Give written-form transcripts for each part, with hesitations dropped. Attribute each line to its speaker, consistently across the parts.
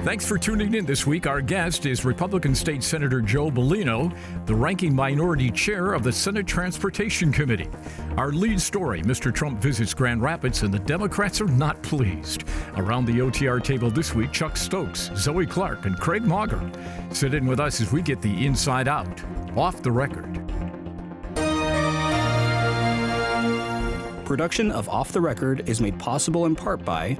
Speaker 1: Thanks for tuning in this week. Our guest is Republican State Senator Joe Bellino, the ranking minority chair of the Senate Transportation Committee. Our lead story, Mr. Trump visits Grand Rapids and the Democrats are not pleased. Around the OTR table this week, Chuck Stokes, Zoe Clark, and Craig Mauger. Sit in with us as we get the inside out, off the record.
Speaker 2: Production of Off the Record is made possible in part by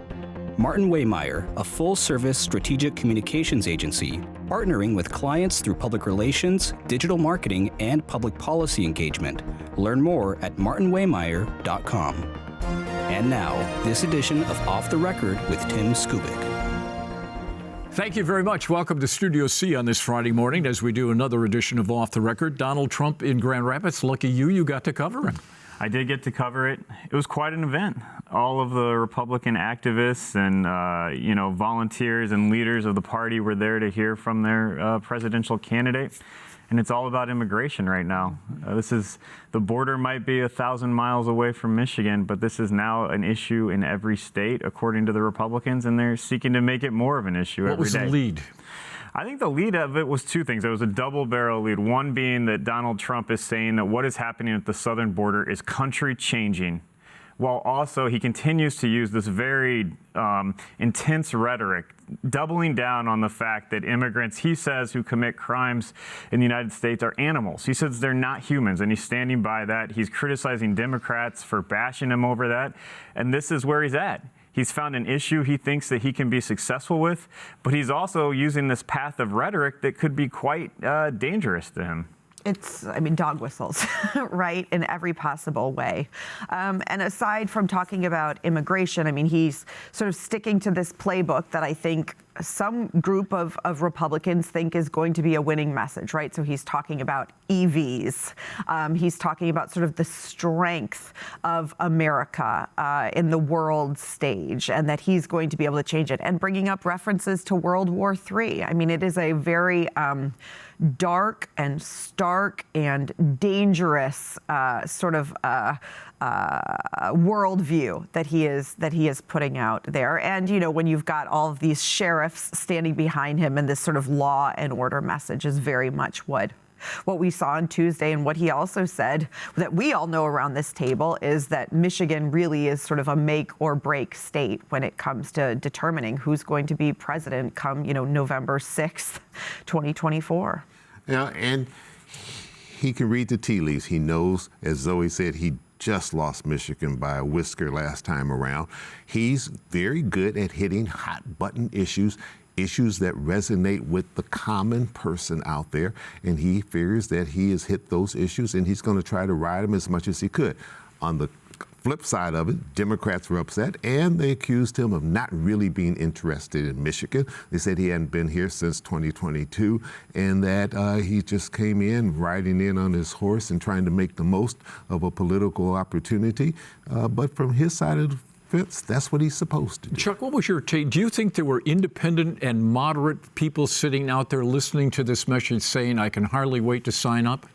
Speaker 2: Martin Waymeyer, a full-service strategic communications agency, partnering with clients through public relations, digital marketing, and public policy engagement. Learn more at martinwaymeyer.com. And now, this edition of Off the Record with Tim Skubic.
Speaker 1: Thank you very much. Welcome to Studio C on this Friday morning as we do another edition of Off the Record. Donald Trump in Grand Rapids. Lucky you got to cover him.
Speaker 3: I did get to cover it. It was quite an event. All of the Republican activists and, volunteers and leaders of the party were there to hear from their presidential candidate. And it's all about immigration right now. The border might be 1,000 miles away from Michigan, but this is now an issue in every state, according to the Republicans, and they're seeking to make it more of an issue every day.
Speaker 1: What was the lead?
Speaker 3: I think the lead of it was two things. It was a double-barrel lead. One being that Donald Trump is saying that what is happening at the southern border is country-changing, while also he continues to use this very intense rhetoric, doubling down on the fact that immigrants, he says, who commit crimes in the United States are animals. He says they're not humans, and he's standing by that. He's criticizing Democrats for bashing him over that, and this is where he's at. He's found an issue he thinks that he can be successful with, but he's also using this path of rhetoric that could be quite dangerous to him.
Speaker 4: It's, dog whistles, right, in every possible way. And aside from talking about immigration, he's sort of sticking to this playbook that I think some group of Republicans think is going to be a winning message, right? So he's talking about EVs. He's talking about sort of the strength of America in the world stage, and that he's going to be able to change it, and bringing up references to World War III. It is a very dark and stark and dangerous worldview that he is putting out there. And when you've got all of these sheriffs standing behind him, and this sort of law and order message is very much what we saw on Tuesday. And what he also said that we all know around this table is that Michigan really is sort of a make or break state when it comes to determining who's going to be president come, November 6th, 2024.
Speaker 5: Yeah, and he can read the tea leaves. He knows, as Zoe said, he just lost Michigan by a whisker last time around. He's very good at hitting hot button issues that resonate with the common person out there. And he figures that he has hit those issues, and he's going to try to ride them as much as he could. On the flip side of it, Democrats were upset, and they accused him of not really being interested in Michigan. They said he hadn't been here since 2022, and that he just came in, riding in on his horse and trying to make the most of a political opportunity. But from his side of the fence, that's what he's supposed to do.
Speaker 1: Chuck, what was your take? Do you think there were independent and moderate people sitting out there listening to this message saying, I can hardly wait to sign up?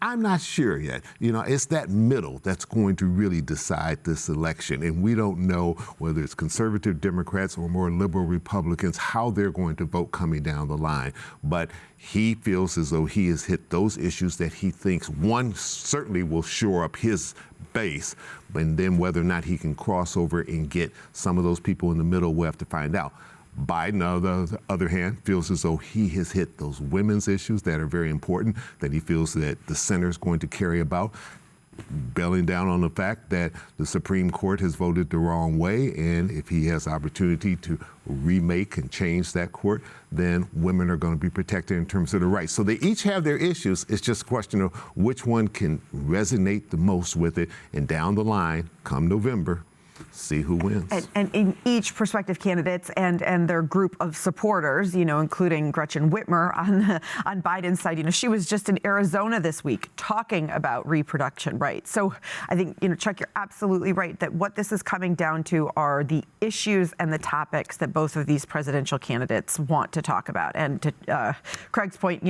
Speaker 5: I'm not sure yet. It's that middle that's going to really decide this election. And we don't know whether it's conservative Democrats or more liberal Republicans, how they're going to vote coming down the line. But he feels as though he has hit those issues that he thinks, one, certainly will shore up his base, and then whether or not he can cross over and get some of those people in the middle, we'll have to find out. Biden, on the other hand, feels as though he has hit those women's issues that are very important, that he feels that the center is going to carry about, belling down on the fact that the Supreme Court has voted the wrong way, and if he has opportunity to remake and change that court, then women are going to be protected in terms of the rights. So they each have their issues. It's just a question of which one can resonate the most with it, and down the line, come November, see who wins.
Speaker 4: And in each prospective candidates and their group of supporters, including Gretchen Whitmer on Biden's side, she was just in Arizona this week talking about reproduction rights. So I think, Chuck, you're absolutely right that what this is coming down to are the issues and the topics that both of these presidential candidates want to talk about. And to Craig's point,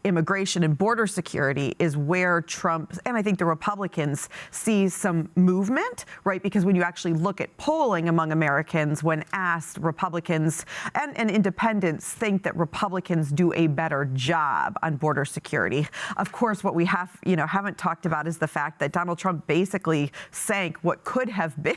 Speaker 4: immigration and border security is where Trump and I think the Republicans see some movement, right? Because when you actually actually look at polling among Americans when asked, Republicans and independents think that Republicans do a better job on border security. Of course, what we haven't talked about is the fact that Donald Trump basically sank what could have been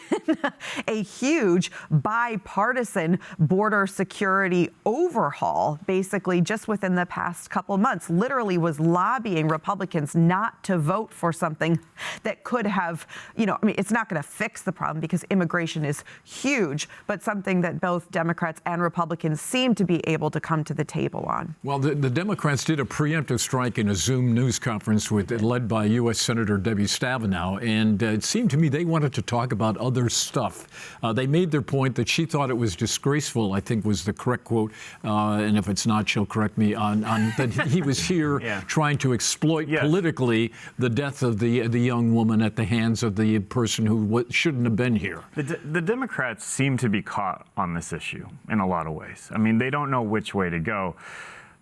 Speaker 4: a huge bipartisan border security overhaul, basically just within the past couple months. Literally was lobbying Republicans not to vote for something that could have, it's not going to fix the problem because immigration is huge, but something that both Democrats and Republicans seem to be able to come to the table on.
Speaker 1: Well, the Democrats did a preemptive strike in a Zoom news conference led by U.S. Senator Debbie Stabenow, and it seemed to me they wanted to talk about other stuff. They made their point that she thought it was disgraceful, I think was the correct quote, and if it's not, she'll correct me, on that he was here trying to exploit politically the death of the young woman at the hands of the person who shouldn't have been here.
Speaker 3: The Democrats seem to be caught on this issue in a lot of ways. I mean, they don't know which way to go.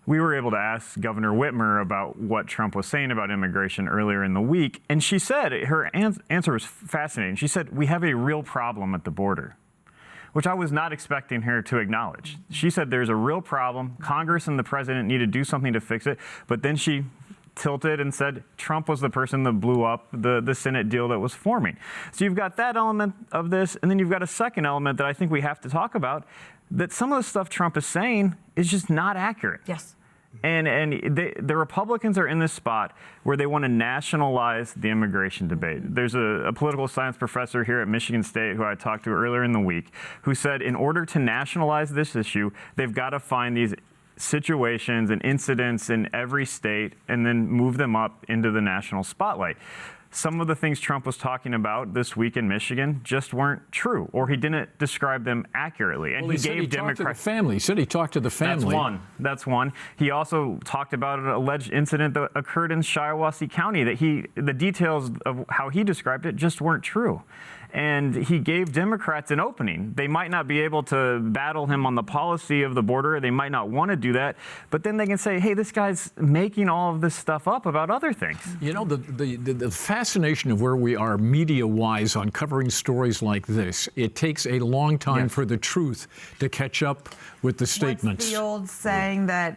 Speaker 3: We were able to ask Governor Whitmer about what Trump was saying about immigration earlier in the week, and she said, her answer was fascinating. She said, we have a real problem at the border, which I was not expecting her to acknowledge. She said there's a real problem. Congress and the president need to do something to fix it, but then she tilted and said Trump was the person that blew up the Senate deal that was forming. So you've got that element of this, and then you've got a second element that I think we have to talk about, that some of the stuff Trump is saying is just not accurate.
Speaker 4: Yes.
Speaker 3: And the Republicans are in this spot where they want to nationalize the immigration debate. There's a political science professor here at Michigan State who I talked to earlier in the week who said in order to nationalize this issue, they've got to find these situations and incidents in every state and then move them up into the national spotlight. Some of the things Trump was talking about this week in Michigan just weren't true, or he didn't describe them accurately. And
Speaker 1: he said he talked to the family. He said he talked to the family.
Speaker 3: That's one. He also talked about an alleged incident that occurred in Shiawassee County that the details of how he described it just weren't true. And he gave Democrats an opening. They might not be able to battle him on the policy of the border. They might not want to do that. But then they can say, hey, this guy's making all of this stuff up about other things.
Speaker 1: You know, the fascination of where we are media-wise on covering stories like this, it takes a long time for the truth to catch up with the statements.
Speaker 4: What's the old saying that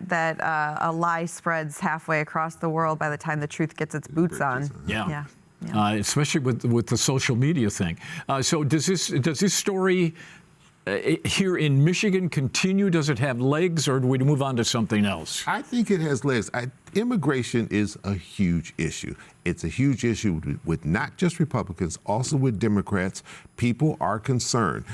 Speaker 4: a lie spreads halfway across the world by the time the truth gets its boots on?
Speaker 1: Yeah. Especially with the social media thing. So does this story here in Michigan continue? Does it have legs, or do we move on to something else?
Speaker 5: I think it has legs. Immigration is a huge issue. It's a huge issue with not just Republicans, also with Democrats. People are concerned.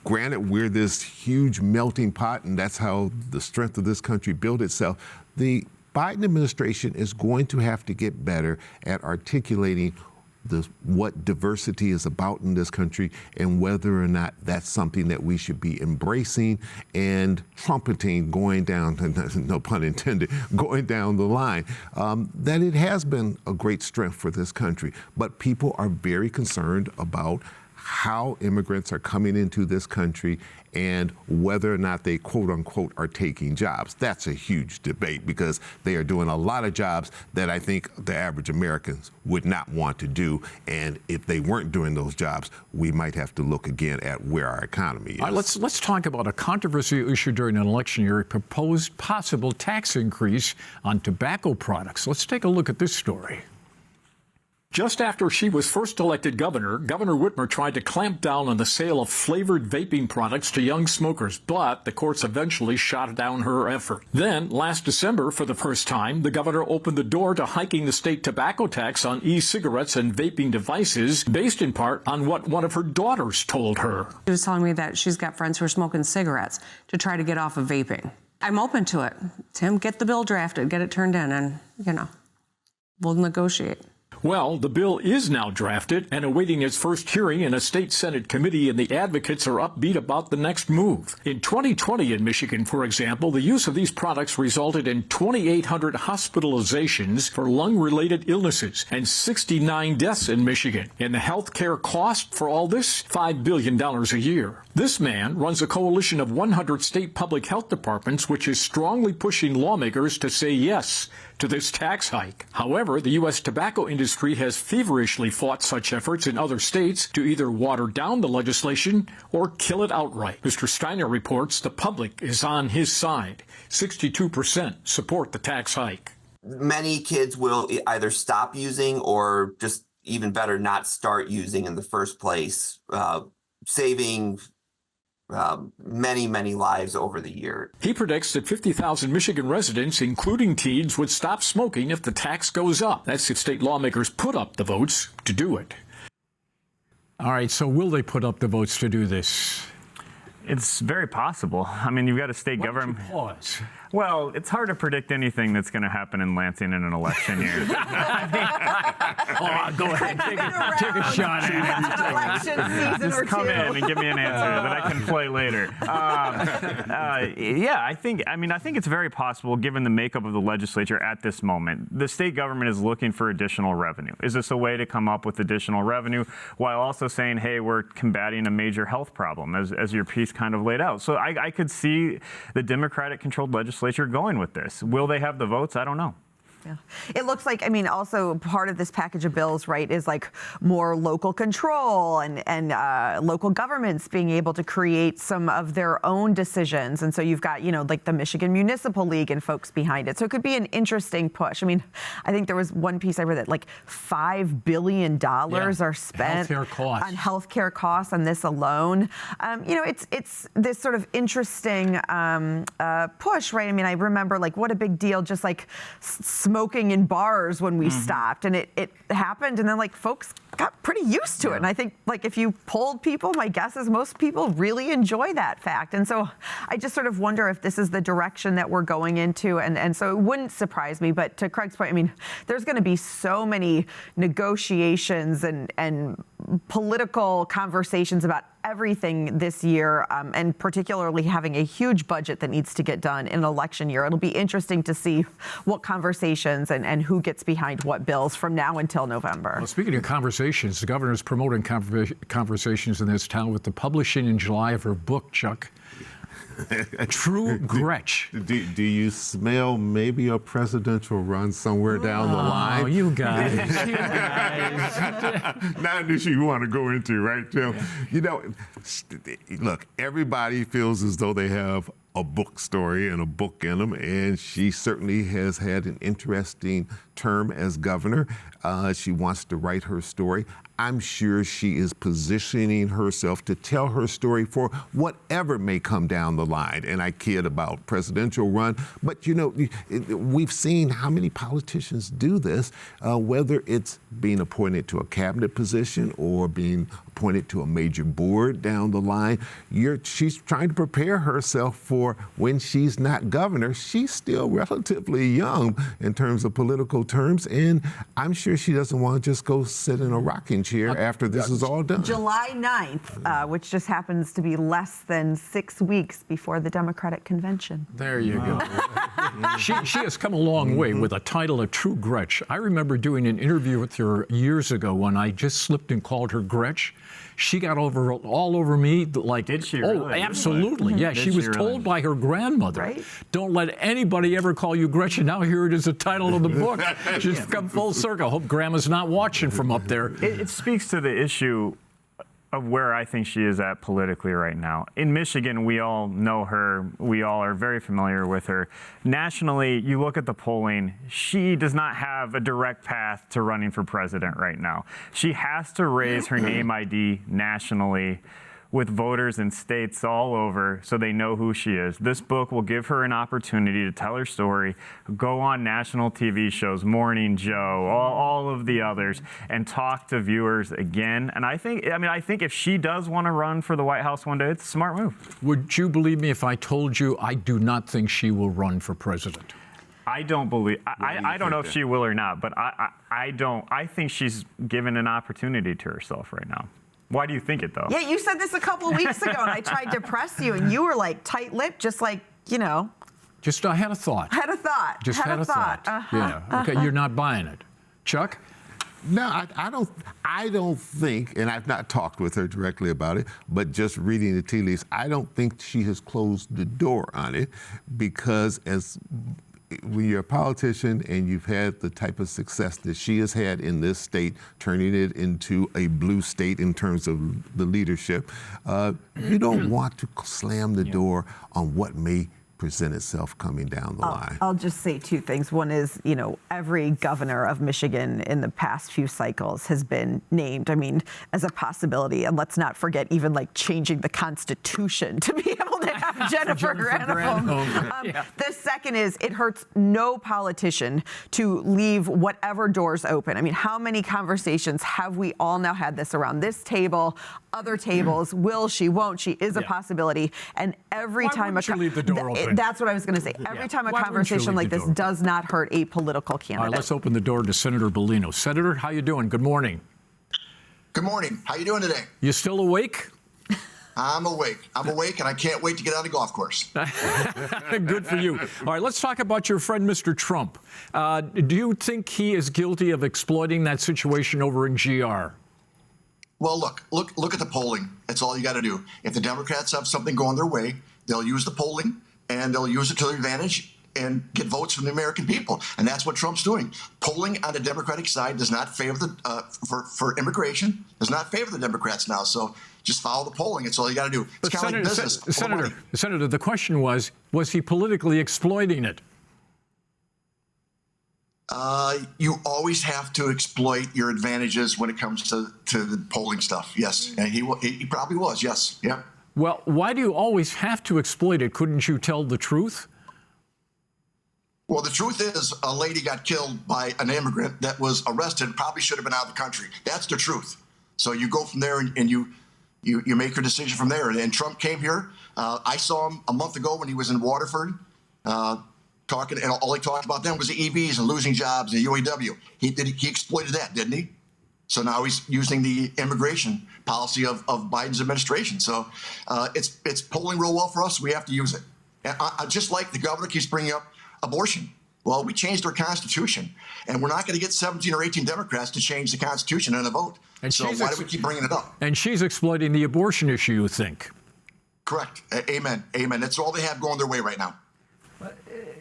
Speaker 5: Granted, we're this huge melting pot, and that's how the strength of this country built itself. The Biden administration is going to have to get better at articulating what diversity is about in this country and whether or not that's something that we should be embracing and trumpeting going down, no pun intended, going down the line. That it has been a great strength for this country, but people are very concerned about how immigrants are coming into this country and whether or not they, quote unquote, are taking jobs. That's a huge debate because they are doing a lot of jobs that I think the average Americans would not want to do. And if they weren't doing those jobs, we might have to look again at where our economy is.
Speaker 1: All right, let's talk about a controversial issue during an election year, a proposed possible tax increase on tobacco products. Let's take a look at this story.
Speaker 6: Just after she was first elected governor, Governor Whitmer tried to clamp down on the sale of flavored vaping products to young smokers, but the courts eventually shot down her effort. Then, last December, for the first time, the governor opened the door to hiking the state tobacco tax on e-cigarettes and vaping devices, based in part on what one of her daughters told her.
Speaker 7: She was telling me that she's got friends who are smoking cigarettes to try to get off of vaping. I'm open to it. Tim, get the bill drafted, get it turned in, and, we'll negotiate.
Speaker 6: Well, the bill is now drafted and awaiting its first hearing in a state Senate committee, and the advocates are upbeat about the next move. In 2020 in Michigan, for example, the use of these products resulted in 2,800 hospitalizations for lung-related illnesses and 69 deaths in Michigan. And the health care cost for all this? $5 billion a year. This man runs a coalition of 100 state public health departments, which is strongly pushing lawmakers to say yes to this tax hike. However, the U.S. tobacco industry has feverishly fought such efforts in other states to either water down the legislation or kill it outright. Mr. Steiner reports the public is on his side. 62% support the tax hike.
Speaker 8: Many kids will either stop using or just even better, not start using in the first place, saving many, many lives over the year.
Speaker 6: He predicts that 50,000 Michigan residents, including teens, would stop smoking if the tax goes up. That's if state lawmakers put up the votes to do it.
Speaker 1: All right, so will they put up the votes to do this?
Speaker 3: It's very possible. I mean, you've got a state government.
Speaker 1: Pause.
Speaker 3: Well, it's hard to predict anything that's going to happen in Lansing in an election year.
Speaker 1: Go ahead, take a shot at
Speaker 4: Election season
Speaker 3: Just
Speaker 4: or
Speaker 3: come
Speaker 4: two.
Speaker 3: in and give me an answer that I can play later. Yeah, I think it's very possible, given the makeup of the legislature at this moment. The state government is looking for additional revenue. Is this a way to come up with additional revenue while also saying, hey, we're combating a major health problem, as your piece kind of laid out? So I could see the Democratic-controlled legislature going with this. Will they have the votes? I don't know.
Speaker 4: Yeah. It looks like, I mean, also part of this package of bills, right, is like more local control and local governments being able to create some of their own decisions. And so you've got, like the Michigan Municipal League and folks behind it. So it could be an interesting push. I mean, I think there was one piece I read that like $5 billion are spent on healthcare costs on this alone. It's this sort of interesting push, right? I mean, I remember like what a big deal, just like smoking in bars when we stopped, and it happened, and then like folks got pretty used to it. And I think like if you polled people, my guess is most people really enjoy that fact. And so I just sort of wonder if this is the direction that we're going into. And so it wouldn't surprise me. But to Craig's point, I mean, there's going to be so many negotiations and political conversations about everything this year, and particularly having a huge budget that needs to get done in an election year. It'll be interesting to see what conversations and who gets behind what bills from now until November.
Speaker 1: Well, speaking of conversations, the governor is promoting conversations in this town with the publishing in July of her book, Chuck. True Gretch.
Speaker 5: Do you smell maybe a presidential run somewhere down the line?
Speaker 1: Oh, you guys.
Speaker 5: Not an issue you want to go into, right, Tim? Look, everybody feels as though they have a book story and a book in them, and she certainly has had an interesting term as governor. She wants to write her story. I'm sure she is positioning herself to tell her story for whatever may come down the line. And I kid about presidential run, but we've seen how many politicians do this, whether it's being appointed to a cabinet position or being appointed to a major board down the line. She's trying to prepare herself for when she's not governor. She's still relatively young in terms of political terms, and I'm sure she doesn't want to just go sit in a rocking chair after this is all done.
Speaker 4: July 9th, which just happens to be less than 6 weeks before the Democratic convention.
Speaker 1: There you go. She has come a long way with a title of True Gretch. I remember doing an interview with her years ago when I just slipped and called her Gretch. She got all over me like,
Speaker 3: did she
Speaker 1: really? Oh, absolutely. Yeah, she was told by her grandmother,
Speaker 4: right?
Speaker 1: Don't let anybody ever call you Gretchen. Now here it is, the title of the book. She's come full circle. Hope Grandma's not watching from up there.
Speaker 3: It speaks to the issue of where I think she is at politically right now. In Michigan, we all know her. We all are very familiar with her. Nationally, you look at the polling, she does not have a direct path to running for president right now. She has to raise her name ID nationally with voters in states all over so they know who she is. This book will give her an opportunity to tell her story, go on national TV shows, Morning Joe, all of the others, and talk to viewers again. And I think if she does want to run for the White House one day, it's a smart move.
Speaker 1: Would you believe me if I told you I do not think she will run for president?
Speaker 3: I don't believe. I don't know if she will or not, but I don't. I think she's given an opportunity to herself right now. Why do you think it, though?
Speaker 4: Yeah, you said this a couple weeks ago, and I tried to press you, and you were like tight-lipped, just like,
Speaker 1: Just I had a thought.
Speaker 4: Had a thought.
Speaker 1: Just had a thought. Yeah. Okay, you're not buying it. Chuck?
Speaker 5: No, I don't think, and I've not talked with her directly about it, but just reading the tea leaves, I don't think she has closed the door on it, because as when you're a politician and you've had the type of success that she has had in this state, turning it into a blue state in terms of the leadership, you don't want to slam the door on what may present itself coming down the line.
Speaker 4: I'll just say two things. One is, every governor of Michigan in the past few cycles has been named, as a possibility. And let's not forget even like changing the Constitution to be able to have Jennifer Granholm. The second is it hurts no politician to leave whatever doors open. How many conversations have we all now had this around this table, other tables? Will she, won't she, is a possibility. And every time
Speaker 1: you leave the door open?
Speaker 4: That's what I was going to say. Every time a conversation like this does not hurt a political candidate.
Speaker 1: All right, let's open the door to Senator Bellino. Senator, how you doing? Good morning.
Speaker 9: Good morning. How you doing today?
Speaker 1: You still awake?
Speaker 9: I'm awake. I'm awake, and I can't wait to get on the golf course.
Speaker 1: Good for you. All right, let's talk about your friend, Mr. Trump. Do you think he is guilty of exploiting that situation over in GR?
Speaker 9: Well, look at the polling. That's all you got to do. If the Democrats have something going their way, they'll use the polling, and they'll use it to their advantage and get votes from the American people. And that's what Trump's doing. Polling on the Democratic side does not favor for immigration, does not favor the Democrats now. So just follow the polling. It's all you got to do. It's kind of like business.
Speaker 1: Senator, the question was he politically exploiting it?
Speaker 9: You always have to exploit your advantages when it comes to the polling stuff. Yes, and he probably was. Yes, yeah.
Speaker 1: Well, why do you always have to exploit it? Couldn't you tell the truth?
Speaker 9: Well, the truth is a lady got killed by an immigrant that was arrested, probably should have been out of the country. That's the truth. So you go from there and you make your decision from there. And Trump came here. I saw him a month ago when he was in Waterford talking, and all he talked about then was the EVs and losing jobs and UAW. He exploited that, didn't he? So now he's using the immigration policy of Biden's administration. So it's polling real well for us. We have to use it. And just like the governor keeps bringing up abortion. Well, we changed our Constitution, and we're not going to get 17 or 18 Democrats to change the Constitution in a vote. And so why do we keep bringing it up?
Speaker 1: And she's exploiting the abortion issue, you think?
Speaker 9: Correct. Amen. Amen. That's all they have going their way right now.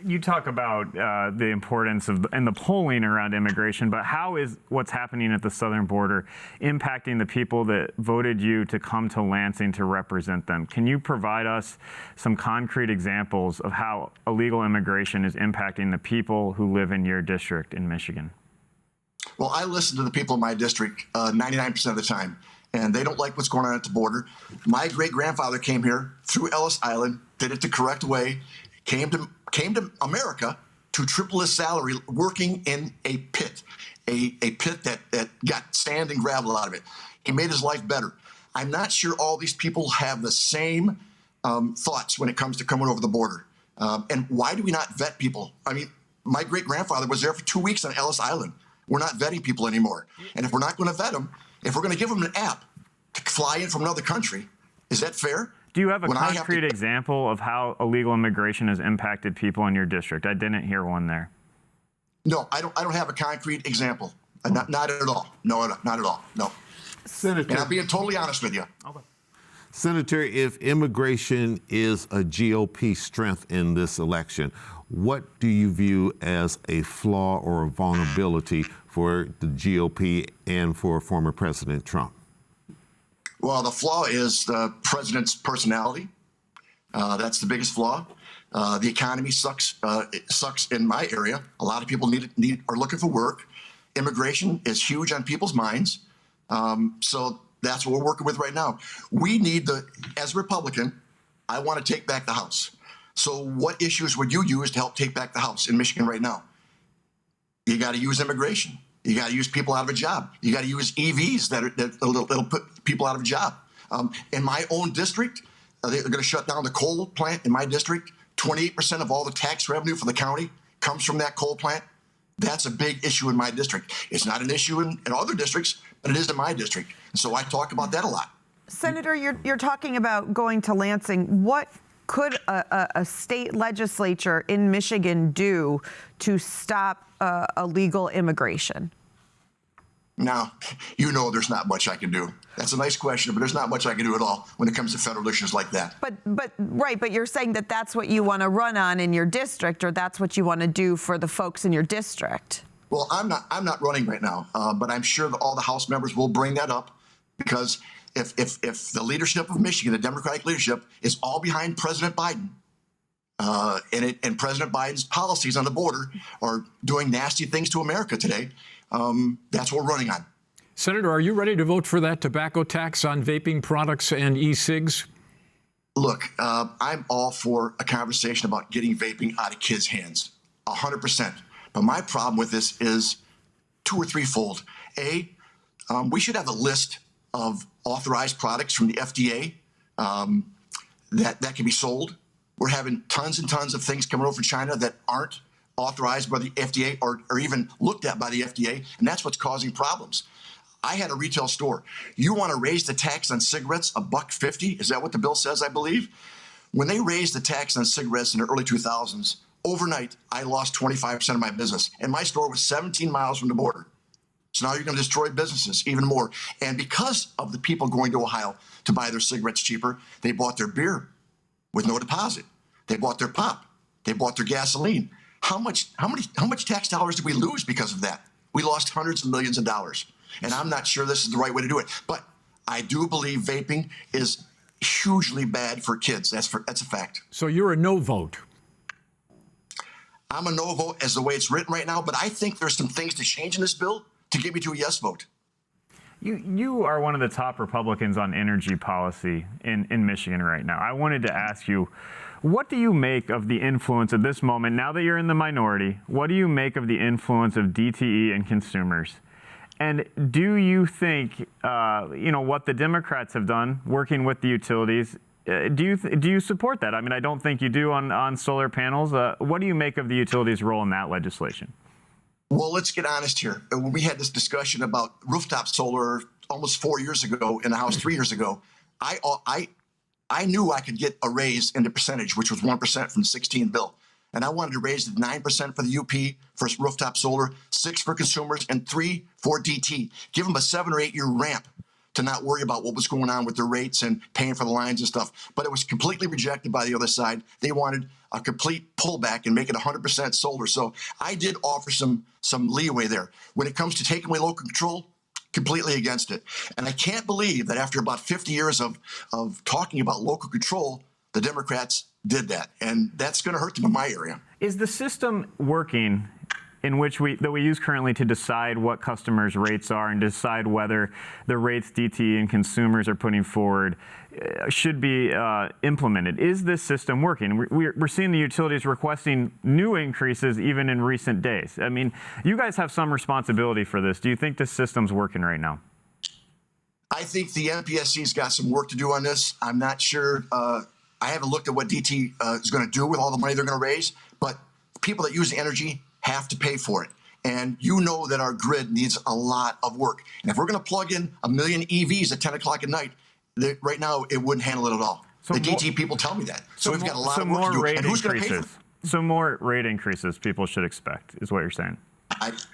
Speaker 3: You talk about the importance of and the polling around immigration, but how is what's happening at the southern border impacting the people that voted you to come to Lansing to represent them? Can you provide us some concrete examples of how illegal immigration is impacting the people who live in your district in Michigan?
Speaker 9: Well, I listen to the people in my district 99% of the time, and they don't like what's going on at the border. My great-grandfather came here through Ellis Island, did it the correct way, came to America to triple his salary working in a pit, a pit that got sand and gravel out of it. He made his life better. I'm not sure all these people have the same thoughts when it comes to coming over the border. And why do we not vet people? My great-grandfather was there for 2 weeks on Ellis Island. We're not vetting people anymore. And if we're not going to vet them, if we're going to give them an app to fly in from another country, is that fair?
Speaker 3: Do you have a concrete example of how illegal immigration has impacted people in your district? I didn't hear one there.
Speaker 9: No, I don't have a concrete example. Not at all. No, not at all. No.
Speaker 5: Senator,
Speaker 9: and I'm being totally honest with you.
Speaker 3: Okay.
Speaker 5: Senator, if immigration is a GOP strength in this election, what do you view as a flaw or a vulnerability for the GOP and for former President Trump?
Speaker 9: Well, the flaw is the president's personality. That's the biggest flaw. The economy sucks. It sucks in my area. A lot of people are looking for work. Immigration is huge on people's minds. So that's what we're working with right now. We need as a Republican, I want to take back the House. So what issues would you use to help take back the House in Michigan right now? You got to use immigration. You got to use people out of a job. You got to use EVs that'll put people out of a job. In my own district, they're going to shut down the coal plant in my district. 28% of all the tax revenue for the county comes from that coal plant. That's a big issue in my district. It's not an issue in other districts, but it is in my district. And so I talk about that a lot.
Speaker 4: Senator, you're talking about going to Lansing. What could a state legislature in Michigan do to stop illegal immigration?
Speaker 9: Now, you know there's not much I can do. That's a nice question, but there's not much I can do at all when it comes to federal issues like that.
Speaker 4: But you're saying that that's what you want to run on in your district, or that's what you want to do for the folks in your district.
Speaker 9: Well, I'm not running right now, but I'm sure that all the House members will bring that up, because if the leadership of Michigan, the Democratic leadership, is all behind President Biden, and President Biden's policies on the border are doing nasty things to America today, that's what we're running on.
Speaker 1: Senator, are you ready to vote for that tobacco tax on vaping products and e-cigs?
Speaker 9: Look, I'm all for a conversation about getting vaping out of kids' hands, 100%. But my problem with this is two or threefold. We should have a list of authorized products from the FDA that can be sold. We're having tons and tons of things coming over from China that aren't authorized by the FDA or even looked at by the FDA, and that's what's causing problems. I had a retail store. You want to raise the tax on cigarettes $1.50? Is that what the bill says, I believe? When they raised the tax on cigarettes in the early 2000s, overnight, I lost 25% of my business, and my store was 17 miles from the border. So now you're going to destroy businesses even more. And because of the people going to Ohio to buy their cigarettes cheaper, they bought their beer with no deposit. They bought their pop. They bought their gasoline. How much tax dollars did we lose because of that? We lost hundreds of millions of dollars. And I'm not sure this is the right way to do it. But I do believe vaping is hugely bad for kids. That's a fact.
Speaker 1: So you're a no vote.
Speaker 9: I'm a no vote as the way it's written right now, but I think there's some things to change in this bill to get me to a yes vote.
Speaker 3: You are one of the top Republicans on energy policy in Michigan right now. I wanted to ask you, what do you make of the influence at this moment, now that you're in the minority, what do you make of the influence of DTE and consumers? And do you think, what the Democrats have done, working with the utilities, do you support that? I mean, I don't think you do on solar panels. What do you make of the utilities' role in that legislation?
Speaker 9: Well, let's get honest here. When we had this discussion about rooftop solar almost 4 years ago in the House 3 years ago, I knew I could get a raise in the percentage, which was 1% from the 16 bill. And I wanted to raise it 9% for the UP for rooftop solar, 6% for consumers, and 3% for DT. Give them a 7 or 8 year ramp to not worry about what was going on with their rates and paying for the lines and stuff. But it was completely rejected by the other side. They wanted a complete pullback and make it 100% solar. So I did offer some leeway there. When it comes to taking away local control, completely against it. And I can't believe that after about 50 years of talking about local control, the Democrats did that. And that's going to hurt them in my area.
Speaker 3: Is the system working in which we use currently to decide what customers' rates are and decide whether the rates DTE and consumers are putting forward should be implemented? Is this system working? We're seeing the utilities requesting new increases even in recent days. I mean, you guys have some responsibility for this. Do you think this system's working right now?
Speaker 9: I think the MPSC's got some work to do on this. I'm not sure. I haven't looked at what DT is going to do with all the money they're going to raise, but people that use the energy have to pay for it. And you know that our grid needs a lot of work. And if we're going to plug in 1 million EVs at 10 o'clock at night, right now it wouldn't handle it at all. The DT people tell me that. So we've got a lot of work to do. And who's going to pay for it?
Speaker 3: So more rate increases people should expect is what you're saying.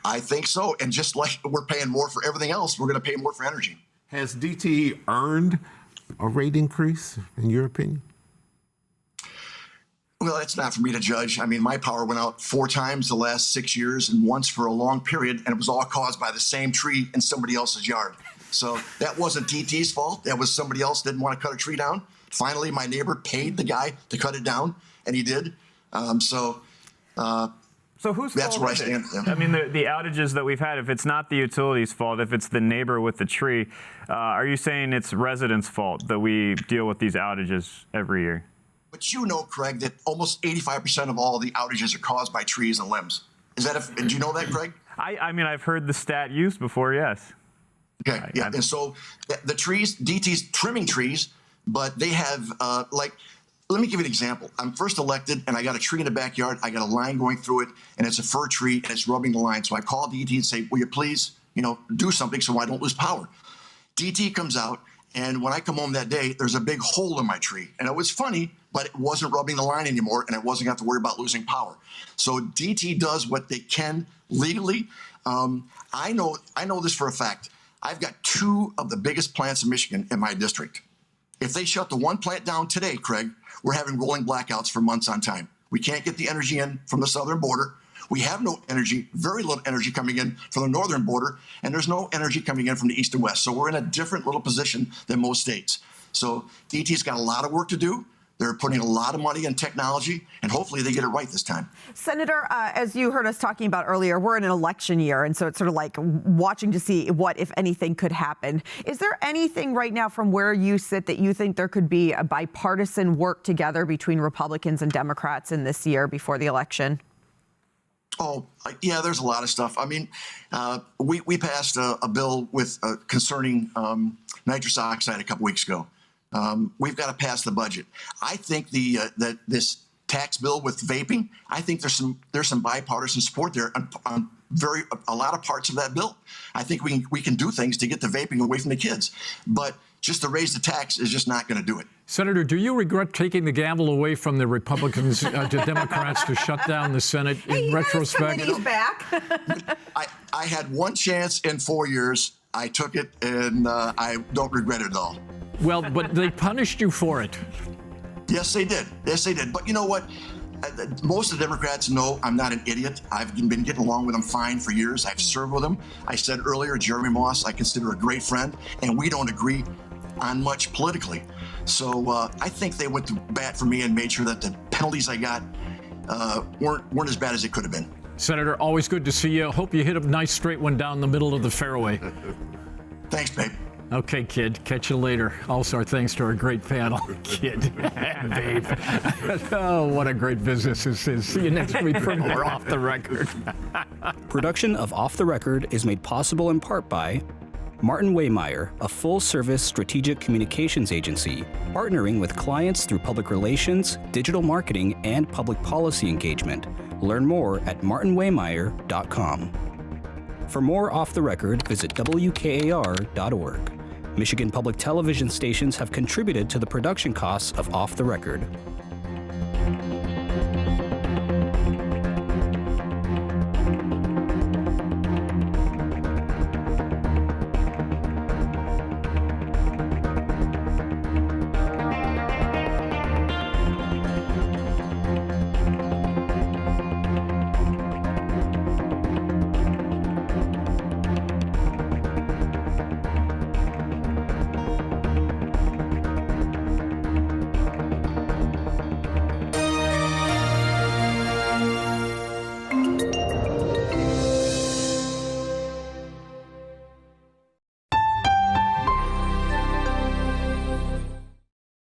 Speaker 9: I think so. And just like we're paying more for everything else, we're going to pay more for energy.
Speaker 5: Has DTE earned a rate increase, in your opinion?
Speaker 9: Well, it's not for me to judge. I mean, my power went out 4 times the last 6 years and once for a long period, and it was all caused by the same tree in somebody else's yard. So that wasn't DT's fault. That was somebody else didn't want to cut a tree down. Finally, my neighbor paid the guy to cut it down, and he did.
Speaker 3: So whose
Speaker 9: that's
Speaker 3: fault
Speaker 9: where I
Speaker 3: is
Speaker 9: stand.
Speaker 3: I mean, the outages that we've had, if it's not the utilities' fault, if it's the neighbor with the tree, are you saying it's residents' fault that we deal with these outages every year?
Speaker 9: But you know, Craig, that almost 85% of all the outages are caused by trees and limbs. Do you know that, Craig?
Speaker 3: I mean, I've heard the stat used before, yes.
Speaker 9: Okay, yeah. And so the trees, DT's trimming trees, but they have, let me give you an example. I'm first elected, and I got a tree in the backyard. I got a line going through it, and it's a fir tree, and it's rubbing the line. So I call DT and say, will you please, do something so I don't lose power? DT comes out, and when I come home that day, there's a big hole in my tree. And it was funny, but it wasn't rubbing the line anymore, and I wasn't going to have to worry about losing power. So DT does what they can legally. I know this for a fact. I've got 2 of the biggest plants in Michigan in my district. If they shut the one plant down today, Craig, we're having rolling blackouts for months on time. We can't get the energy in from the southern border. We have no energy, very little energy coming in from the northern border, and there's no energy coming in from the east and west. So we're in a different little position than most states. So DT's got a lot of work to do. They're putting a lot of money in technology, and hopefully they get it right this time.
Speaker 4: Senator, as you heard us talking about earlier, we're in an election year, and so it's sort of like watching to see what, if anything, could happen. Is there anything right now from where you sit that you think there could be a bipartisan work together between Republicans and Democrats in this year before the election?
Speaker 9: Oh, yeah, there's a lot of stuff. I mean, we passed a bill with concerning nitrous oxide a couple weeks ago. We've got to pass the budget. I think that this tax bill with vaping, I think there's some bipartisan support there on a lot of parts of that bill. I think we can do things to get the vaping away from the kids, but just to raise the tax is just not going to do it.
Speaker 1: Senator, do you regret taking the gavel away from the Republicans to Democrats to shut down the Senate in retrospect?
Speaker 4: Back.
Speaker 9: I had one chance in 4 years. I took it, and I don't regret it at all.
Speaker 1: Well, but they punished you for it.
Speaker 9: Yes, they did. Yes, they did. But you know what? Most of the Democrats know I'm not an idiot. I've been getting along with them fine for years. I've served with them. I said earlier, Jeremy Moss, I consider a great friend, and we don't agree on much politically. So I think they went to bat for me and made sure that the penalties I got weren't as bad as it could have been.
Speaker 1: Senator, always good to see you. Hope you hit a nice straight one down the middle of the fairway.
Speaker 9: Thanks, babe.
Speaker 1: Okay, kid. Catch you later. Also, our thanks to our great panel. Kid and babe. Oh, what a great business this is. See you next week for more Off the Record.
Speaker 2: Production of Off the Record is made possible in part by Martin Waymeyer, a full-service strategic communications agency, partnering with clients through public relations, digital marketing, and public policy engagement. Learn more at martinwaymeyer.com. For more Off the Record, visit WKAR.org. Michigan Public Television stations have contributed to the production costs of Off the Record.